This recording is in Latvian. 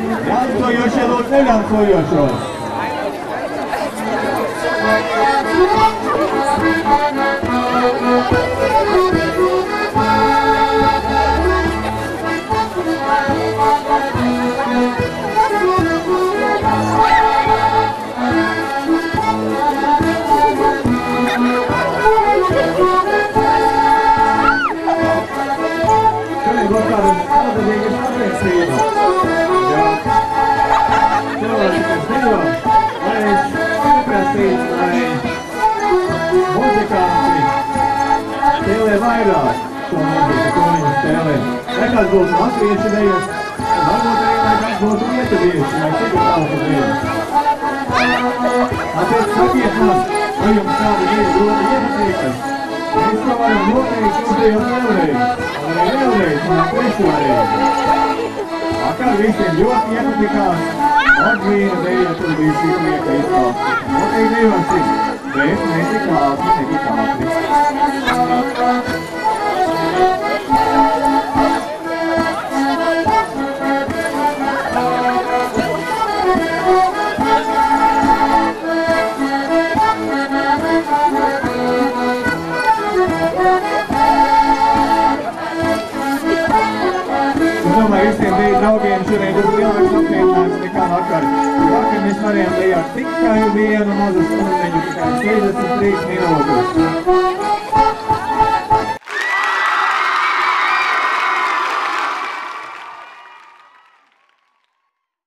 Dancojošie lūdzu nedancojošos. Šodien būs kādas nodarbīgas sacensības. Cilvēki, kas dzīvo, varēs pieprasīt, lai muzikanti spēlē vairāk šo mūziku, ko viņi spēlē. Vai kāds būtu latviešu dejas, varbūt arī vai kāds būtu lietuvieši, vai citu tautu dejas. Tāpēc sakiet mums, vai jums kāda deja būtu iepatīkas. Mēs to varam noteikti uzdējot vēlreiz, un arī vēlreiz, un trešo reizi. Vakar visiem ļoti iepatikās, Latvīna deja tur bija sīklieka izklāsts. Noteikti nejosim, bet netik ātri, netik ātri. Es domāju, visiem deju draugiem šodien būs lielāks apvienojums nekā vakar. Vakar mēs varējām dejāt tikai vienu mazu stundiņu, tikai 63 minūtes.